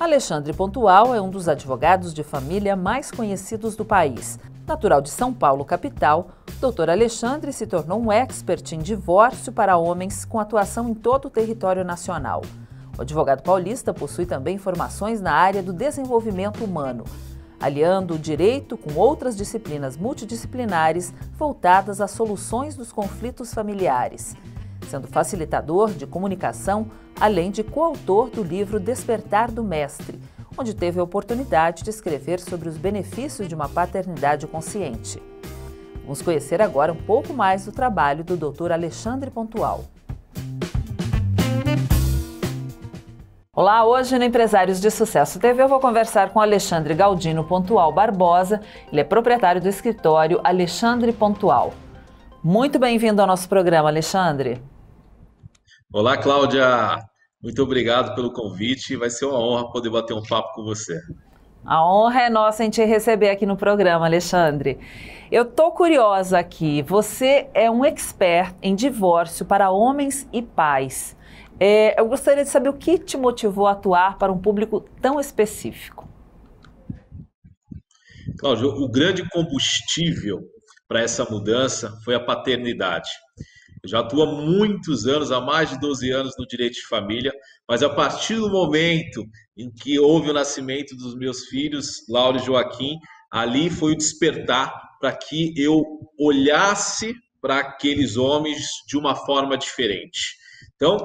Alexandre Pontual é um dos advogados de família mais conhecidos do país. Natural de São Paulo, capital, o Dr. Alexandre se tornou um expert em divórcio para homens com atuação em todo o território nacional. O advogado paulista possui também formações na área do desenvolvimento humano, aliando o direito com outras disciplinas multidisciplinares voltadas às soluções dos conflitos familiares, sendo facilitador de comunicação, além de coautor do livro Despertar do Mestre, onde teve a oportunidade de escrever sobre os benefícios de uma paternidade consciente. Vamos conhecer agora um pouco mais do trabalho do Dr. Alexandre Pontual. Olá, hoje no Empresários de Sucesso TV eu vou conversar com Alexandre Galdino Pontual Barbosa. Ele é proprietário do escritório Alexandre Pontual. Muito bem-vindo ao nosso programa, Alexandre. Olá, Cláudia. Muito obrigado pelo convite. Vai ser uma honra poder bater um papo com você. A honra é nossa em te receber aqui no programa, Alexandre. Eu tô curiosa aqui. Você é um expert em divórcio para homens e pais. Eu gostaria de saber o que te motivou a atuar para um público tão específico. Cláudia, o grande combustível para essa mudança foi a paternidade. Eu já atuo há muitos anos, há mais de 12 anos no direito de família, mas a partir do momento em que houve o nascimento dos meus filhos, Laura e Joaquim, ali foi o despertar para que eu olhasse para aqueles homens de uma forma diferente. Então,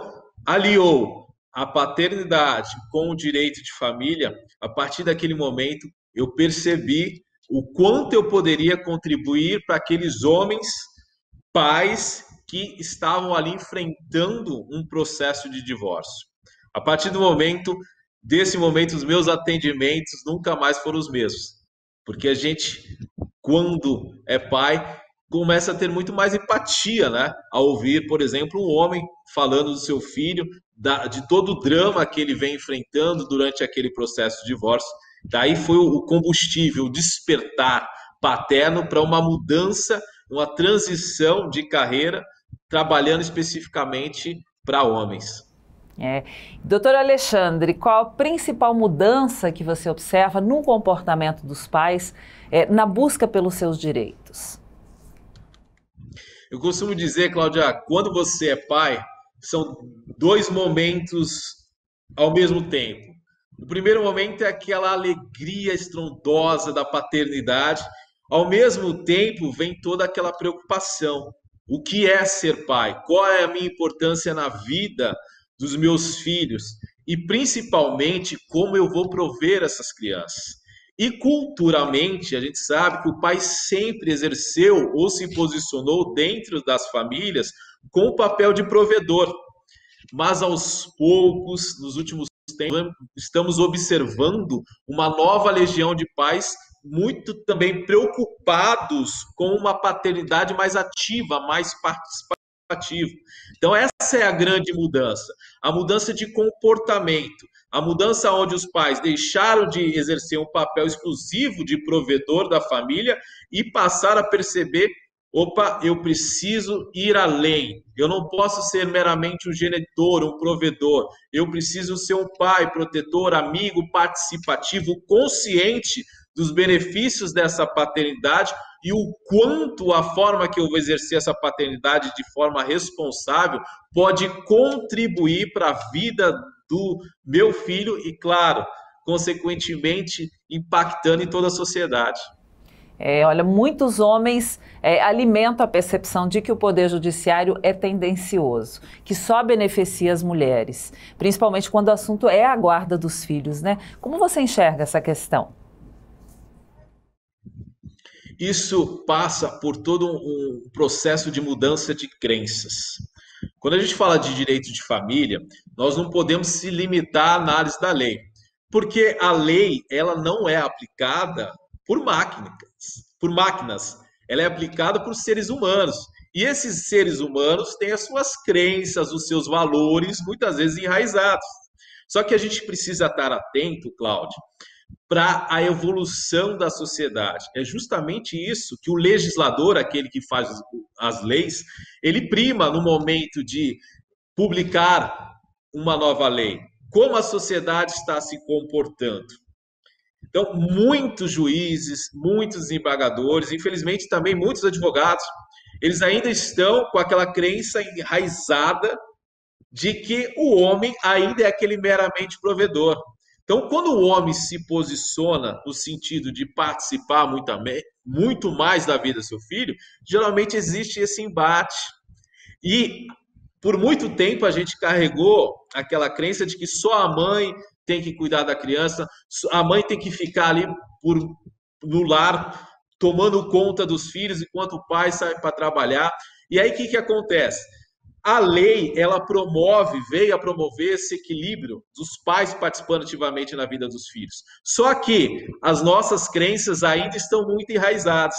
aliou a paternidade com o direito de família. A partir daquele momento, eu percebi o quanto eu poderia contribuir para aqueles homens, pais, que estavam ali enfrentando um processo de divórcio. A partir desse momento, os meus atendimentos nunca mais foram os mesmos. Porque a gente, quando é pai, começa a ter muito mais empatia, né? Ao ouvir, por exemplo, um homem falando do seu filho, de todo o drama que ele vem enfrentando durante aquele processo de divórcio. Daí foi o combustível, o despertar paterno para uma mudança, uma transição de carreira, trabalhando especificamente para homens. Doutor Alexandre, qual a principal mudança que você observa no comportamento dos pais na busca pelos seus direitos? Eu costumo dizer, Cláudia, quando você é pai, são dois momentos ao mesmo tempo. O primeiro momento é aquela alegria estrondosa da paternidade, ao mesmo tempo vem toda aquela preocupação. O que é ser pai? Qual é a minha importância na vida dos meus filhos? E principalmente, como eu vou prover essas crianças? E culturalmente, a gente sabe que o pai sempre exerceu ou se posicionou dentro das famílias com o papel de provedor. Mas aos poucos, nos últimos tempos, estamos observando uma nova legião de pais muito também preocupados com uma paternidade mais ativa, mais participativa. Então essa é a grande mudança, a mudança de comportamento, a mudança onde os pais deixaram de exercer um papel exclusivo de provedor da família e passaram a perceber: opa, eu preciso ir além. Eu não posso ser meramente um genitor, um provedor. Eu preciso ser um pai, protetor, amigo, participativo, consciente dos benefícios dessa paternidade e o quanto a forma que eu vou exercer essa paternidade de forma responsável pode contribuir para a vida do meu filho e, claro, consequentemente, impactando em toda a sociedade. Olha, muitos homens alimentam a percepção de que o Poder Judiciário é tendencioso, que só beneficia as mulheres, principalmente quando o assunto é a guarda dos filhos, né? Como você enxerga essa questão? Isso passa por todo um processo de mudança de crenças. Quando a gente fala de direito de família, nós não podemos se limitar à análise da lei, porque a lei ela não é aplicada por máquinas, ela é aplicada por seres humanos. E esses seres humanos têm as suas crenças, os seus valores, muitas vezes enraizados. Só que a gente precisa estar atento, Cláudio, para a evolução da sociedade. É justamente isso que o legislador, aquele que faz as leis, ele prima no momento de publicar uma nova lei. como a sociedade está se comportando. Então, muitos juízes, muitos desembargadores, infelizmente também muitos advogados, eles ainda estão com aquela crença enraizada de que o homem ainda é aquele meramente provedor. Então, quando o homem se posiciona no sentido de participar muito mais da vida do seu filho, geralmente existe esse embate. E por muito tempo a gente carregou aquela crença de que só a mãe tem que cuidar da criança, a mãe tem que ficar ali no lar, tomando conta dos filhos, enquanto o pai sai para trabalhar. E aí o que acontece? A lei, ela veio a promover esse equilíbrio dos pais participando ativamente na vida dos filhos. Só que as nossas crenças ainda estão muito enraizadas.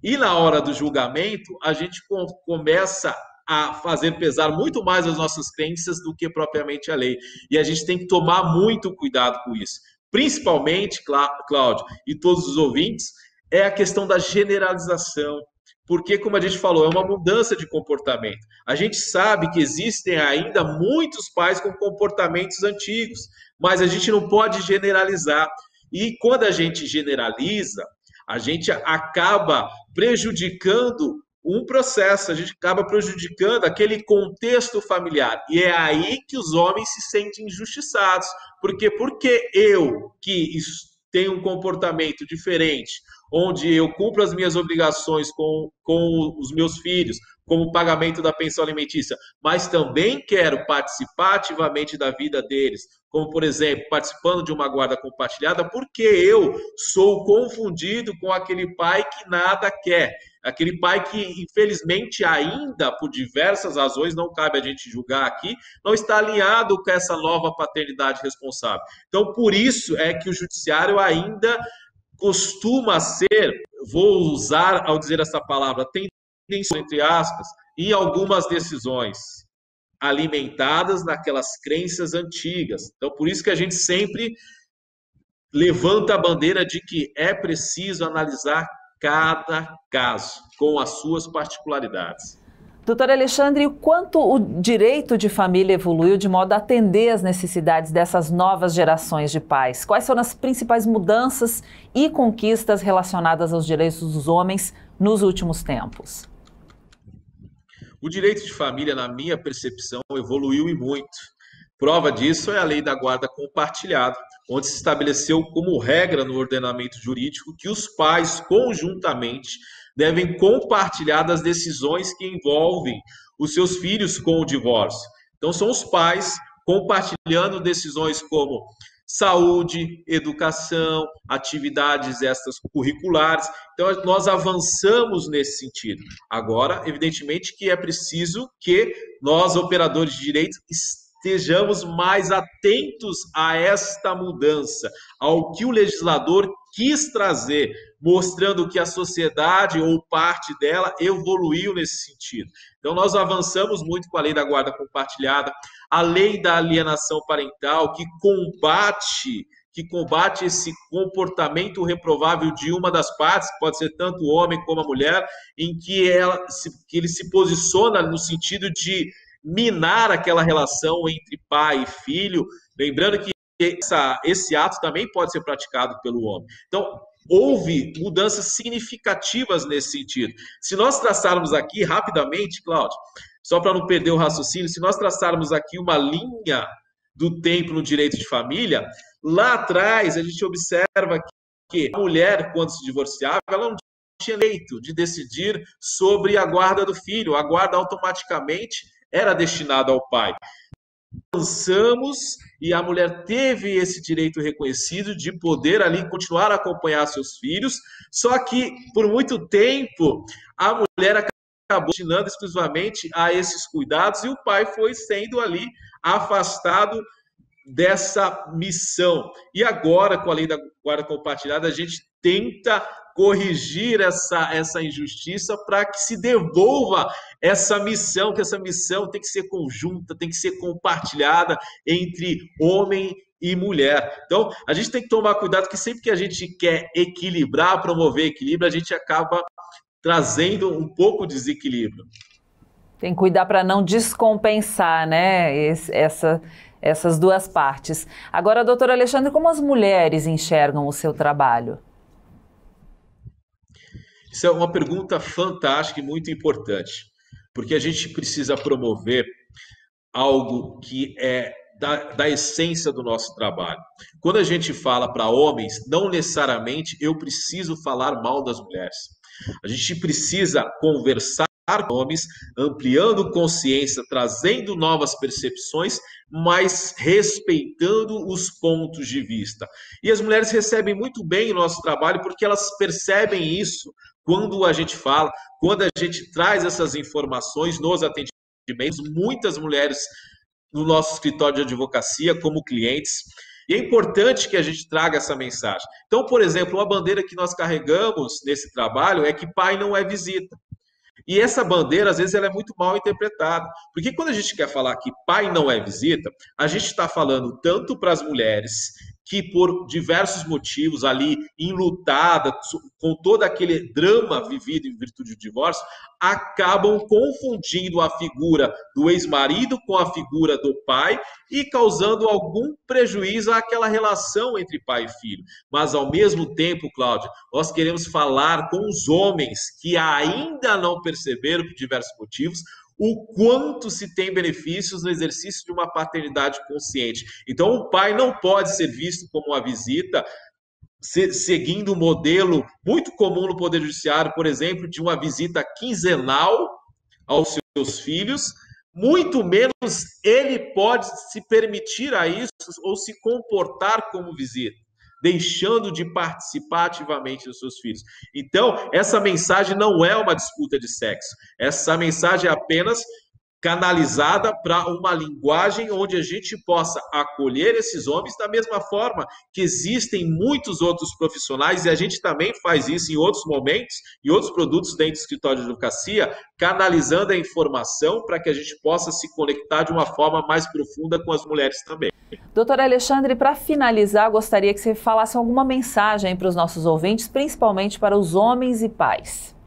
E na hora do julgamento, a gente começa a fazer pesar muito mais as nossas crenças do que propriamente a lei. E a gente tem que tomar muito cuidado com isso. Principalmente, Cláudio, e todos os ouvintes, é a questão da generalização. Porque, como a gente falou, é uma mudança de comportamento. A gente sabe que existem ainda muitos pais com comportamentos antigos, mas a gente não pode generalizar. E quando a gente generaliza, a gente acaba prejudicando um processo, a gente acaba prejudicando aquele contexto familiar. E é aí que os homens se sentem injustiçados. Porque eu, que tenho um comportamento diferente, onde eu cumpro as minhas obrigações com os meus filhos, como o pagamento da pensão alimentícia, mas também quero participar ativamente da vida deles, como, por exemplo, participando de uma guarda compartilhada, porque eu sou confundido com aquele pai que nada quer, aquele pai que, infelizmente, ainda, por diversas razões, não cabe a gente julgar aqui, não está alinhado com essa nova paternidade responsável. Então, por isso é que o judiciário ainda costuma ser, vou usar ao dizer essa palavra, tendencioso, entre aspas, em algumas decisões alimentadas naquelas crenças antigas. Então, por isso que a gente sempre levanta a bandeira de que é preciso analisar cada caso com as suas particularidades. Doutor Alexandre, o quanto o direito de família evoluiu de modo a atender às necessidades dessas novas gerações de pais? Quais foram as principais mudanças e conquistas relacionadas aos direitos dos homens nos últimos tempos? O direito de família, na minha percepção, evoluiu e muito. Prova disso é a lei da guarda compartilhada, onde se estabeleceu como regra no ordenamento jurídico que os pais, conjuntamente, devem compartilhar das decisões que envolvem os seus filhos com o divórcio. Então, são os pais compartilhando decisões como saúde, educação, atividades extracurriculares. Então, nós avançamos nesse sentido. Agora, evidentemente que é preciso que nós, operadores de direito, estejamos mais atentos a esta mudança, ao que o legislador quis trazer, mostrando que a sociedade ou parte dela evoluiu nesse sentido. Então, nós avançamos muito com a lei da guarda compartilhada, a lei da alienação parental, que combate esse comportamento reprovável de uma das partes, pode ser tanto o homem como a mulher, em que ele se posiciona no sentido de minar aquela relação entre pai e filho, lembrando que esse ato também pode ser praticado pelo homem. Então, houve mudanças significativas nesse sentido. Se nós traçarmos aqui rapidamente, Cláudio, só para não perder o raciocínio, se nós traçarmos aqui uma linha do tempo no direito de família, lá atrás a gente observa que a mulher, quando se divorciava, ela não tinha direito de decidir sobre a guarda do filho, a guarda automaticamente era destinada ao pai. Avançamos e a mulher teve esse direito reconhecido de poder ali continuar a acompanhar seus filhos, só que por muito tempo a mulher acabou destinando exclusivamente a esses cuidados e o pai foi sendo ali afastado dessa missão. E agora, com a lei da guarda compartilhada, a gente tenta corrigir essa injustiça para que se devolva essa missão, que essa missão tem que ser conjunta, tem que ser compartilhada entre homem e mulher. Então, a gente tem que tomar cuidado que sempre que a gente quer equilibrar, promover equilíbrio, a gente acaba trazendo um pouco de desequilíbrio. Tem que cuidar para não descompensar, né, essas duas partes. Agora, doutor Alexandre, como as mulheres enxergam o seu trabalho? Isso é uma pergunta fantástica e muito importante, porque a gente precisa promover algo que é da essência do nosso trabalho. Quando a gente fala para homens, não necessariamente eu preciso falar mal das mulheres. A gente precisa conversar com homens, ampliando consciência, trazendo novas percepções, mas respeitando os pontos de vista. E as mulheres recebem muito bem o nosso trabalho porque elas percebem isso quando a gente fala, quando a gente traz essas informações nos atendimentos. Muitas mulheres no nosso escritório de advocacia como clientes. E é importante que a gente traga essa mensagem. Então, por exemplo, uma bandeira que nós carregamos nesse trabalho é que pai não é visita. E essa bandeira, às vezes, ela é muito mal interpretada. Porque quando a gente quer falar que pai não é visita, a gente está falando tanto para as mulheres que, por diversos motivos, ali, enlutada, com todo aquele drama vivido em virtude do divórcio, acabam confundindo a figura do ex-marido com a figura do pai e causando algum prejuízo àquela relação entre pai e filho. Mas, ao mesmo tempo, Cláudia, nós queremos falar com os homens que ainda não perceberam, por diversos motivos, o quanto se tem benefícios no exercício de uma paternidade consciente. Então, o pai não pode ser visto como uma visita, seguindo um modelo muito comum no Poder Judiciário, por exemplo, de uma visita quinzenal aos seus filhos, muito menos ele pode se permitir a isso ou se comportar como visita, deixando de participar ativamente dos seus filhos. Então, essa mensagem não é uma disputa de sexo. Essa mensagem é apenas canalizada para uma linguagem onde a gente possa acolher esses homens da mesma forma que existem muitos outros profissionais, e a gente também faz isso em outros momentos, em outros produtos dentro do escritório de advocacia, canalizando a informação para que a gente possa se conectar de uma forma mais profunda com as mulheres também. Doutor Alexandre, para finalizar, gostaria que você falasse alguma mensagem para os nossos ouvintes, principalmente para os homens e pais.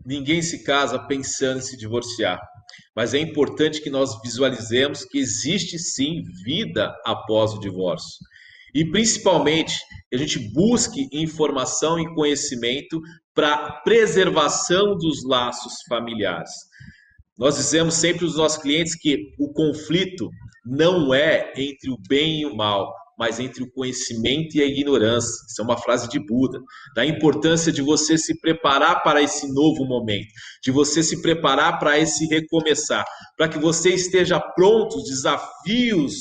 Ninguém se casa pensando em se divorciar, mas é importante que nós visualizemos que existe sim vida após o divórcio. E principalmente que a gente busque informação e conhecimento para a preservação dos laços familiares. Nós dizemos sempre aos nossos clientes que o conflito não é entre o bem e o mal, mas entre o conhecimento e a ignorância. Isso é uma frase de Buda. Da importância de você se preparar para esse novo momento, de você se preparar para esse recomeçar, para que você esteja pronto aos desafios,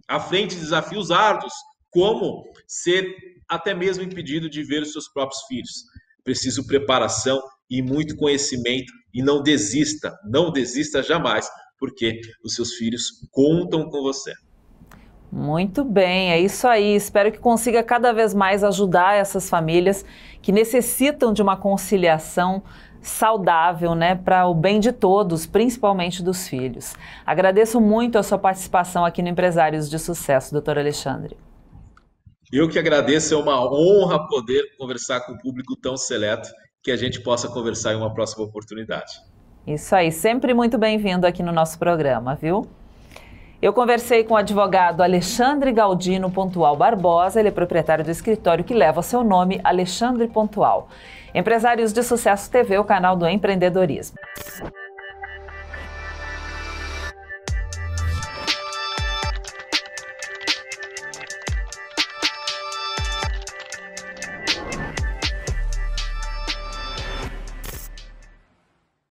à frente de desafios árduos, como ser até mesmo impedido de ver os seus próprios filhos. Preciso preparação e muito conhecimento, e não desista jamais, porque os seus filhos contam com você. Muito bem, é isso aí. Espero que consiga cada vez mais ajudar essas famílias que necessitam de uma conciliação saudável, né, para o bem de todos, principalmente dos filhos. Agradeço muito a sua participação aqui no Empresários de Sucesso, doutor Alexandre. Eu que agradeço, é uma honra poder conversar com um público tão seleto, que a gente possa conversar em uma próxima oportunidade. Isso aí, sempre muito bem-vindo aqui no nosso programa, viu? Eu conversei com o advogado Alexandre Galdino Pontual Barbosa, ele é proprietário do escritório que leva o seu nome, Alexandre Pontual. Empresários de Sucesso TV, o canal do empreendedorismo.